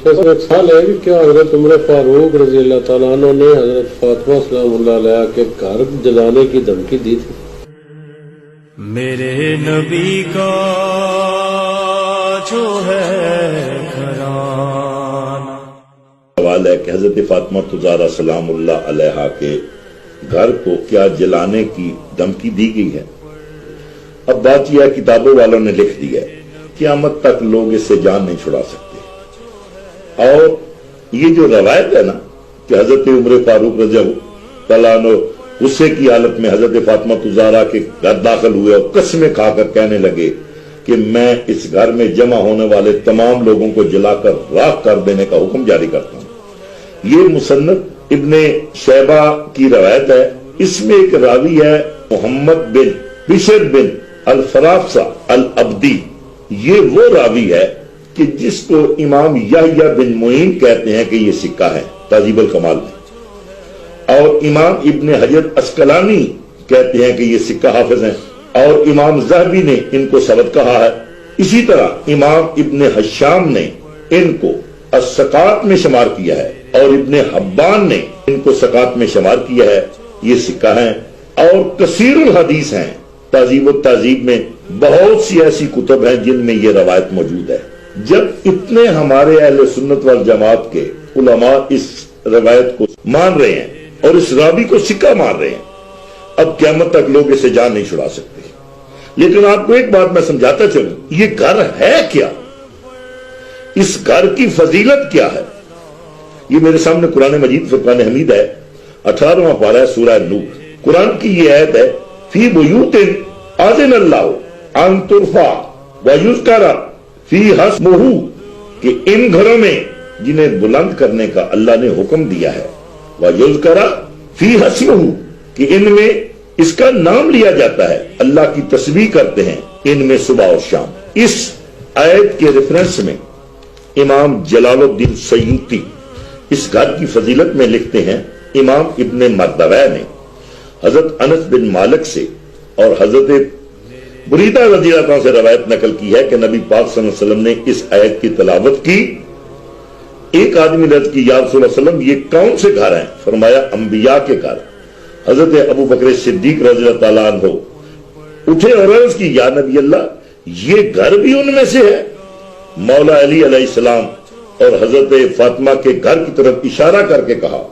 ایسا ایک سال ہے کہ کیا حضرت عمر فاروق رضی اللہ تعالیٰ عنہ نے حضرت فاطمہ سلام اللہ علیہ کے گھر جلانے کی دھمکی دی تھی؟ میرے نبی کا جو ہے گھران سوال ہے کہ حضرت فاطمہ زہرا سلام اللہ علیہ کے گھر کو کیا جلانے کی دھمکی دی گئی ہے؟ اب بات یہ ہے، کتابوں والوں نے لکھ دیا ہے، قیامت تک لوگ اس سے جان نہیں چھڑا سکتے۔ اور یہ جو روایت ہے نا کہ حضرت عمر فاروق رضی اللہ تعالیٰ عنہ غصے کی حالت میں حضرت فاطمہ زہرا کے گھر داخل ہوئے اور قسمیں کھا کر کہنے لگے کہ میں اس گھر میں جمع ہونے والے تمام لوگوں کو جلا کر راکھ کر دینے کا حکم جاری کرتا ہوں، یہ مصنف ابن شیبہ کی روایت ہے۔ اس میں ایک راوی ہے محمد بن بشر بن الفرافسہ العبدی، یہ وہ راوی ہے کہ جس کو امام یحییٰ بن معین کہتے ہیں کہ یہ سکہ ہے تہذیب الکمال میں، اور امام ابن حجر عسقلانی کہتے ہیں کہ یہ سکہ حافظ ہیں، اور امام ذہبی نے ان کو ثبت کہا ہے۔ اسی طرح امام ابن حشام نے ان کو الثقات میں شمار کیا ہے، اور ابن حبان نے ان کو ثقات میں شمار کیا ہے، یہ سکہ ہیں۔ اور کثیر الحدیث ہیں، تہذیب و تہذیب میں بہت سی ایسی کتب ہیں جن میں یہ روایت موجود ہے۔ جب اتنے ہمارے اہل سنت والجماعت کے علماء اس روایت کو مان رہے ہیں اور اس راوی کو سکہ مان رہے ہیں، اب قیامت تک لوگ اسے جان نہیں چھڑا سکتے۔ لیکن آپ کو ایک بات میں سمجھاتا چلوں، یہ گھر ہے کیا؟ اس گھر کی فضیلت کیا ہے؟ یہ میرے سامنے قرآن مجید فرقان حمید ہے، 18واں پارہ ہے سورہ نور۔ قرآن کی یہ آیت ہے، فی بیوت اذن اللہ ان ترفع ویذکر فیہا اسمہ، کہ ان گھروں میں جنہیں بلند کرنے کا اللہ نے حکم دیا ہے، ویذکر فیہا اسمہ، کہ ان میں اس کا نام لیا جاتا ہے، اللہ کی تسبیح کرتے ہیں ان میں صبح اور شام۔ اس آیت کے ریفرنس میں امام جلال الدین سیوطی اس گھر کی فضیلت میں لکھتے ہیں، امام ابن مردویہ نے حضرت انس بن مالک سے اور حضرت بریدہ رضی اللہ عنہ سے روایت نقل کی ہے کہ نبی پاک صلی اللہ علیہ وسلم نے اس آیت کی تلاوت کی۔ ایک آدمی نے عرض کی، یا رسول اللہ صلی اللہ علیہ وسلم یہ کون سے گھر ہیں؟ فرمایا انبیاء کے گھر۔ حضرت ابو بکر صدیق رضی اللہ تعالیٰ عنہ اٹھے اور عرض کی، یا نبی اللہ یہ گھر بھی ان میں سے ہے؟ مولا علی علیہ السلام اور حضرت فاطمہ کے گھر کی طرف اشارہ کر کے کہا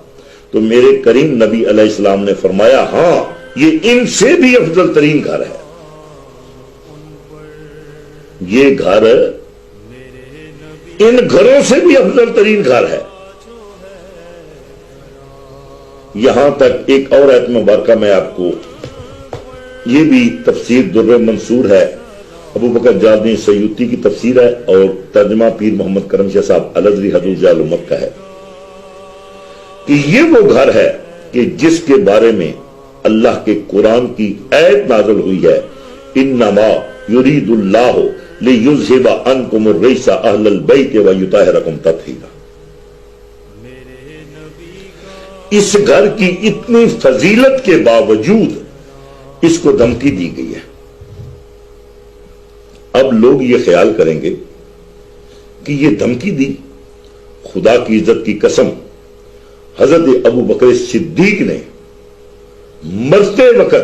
تو میرے کریم نبی علیہ السلام نے فرمایا، ہاں یہ ان سے بھی افضل ترین گھر ہے، یہ گھر ان گھروں سے بھی افضل ترین گھر ہے۔ یہاں تک ایک اور آیت مبارکہ میں آپ کو، یہ بھی تفسیر در منصور ہے، ابو بکر جلال الدین سیوطی کی تفسیر ہے، اور ترجمہ پیر محمد کرم شاہ صاحب الازہری حضور ضیاء الامت کا ہے، کہ یہ وہ گھر ہے کہ جس کے بارے میں اللہ کے قرآن کی آیت نازل ہوئی ہے، انما یرید اللہ لیذھب عنکم الرجس اہل البیت ویطہرکم تطہیرا۔ اس گھر کی اتنی فضیلت کے باوجود اس کو دھمکی دی گئی ہے۔ اب لوگ یہ خیال کریں گے کہ یہ دھمکی دی، خدا کی عزت کی قسم حضرت ابو بکر صدیق نے مرتے وقت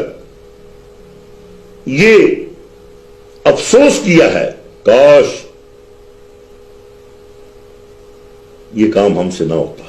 یہ افسوس کیا ہے، کاش یہ کام ہم سے نہ ہوتا۔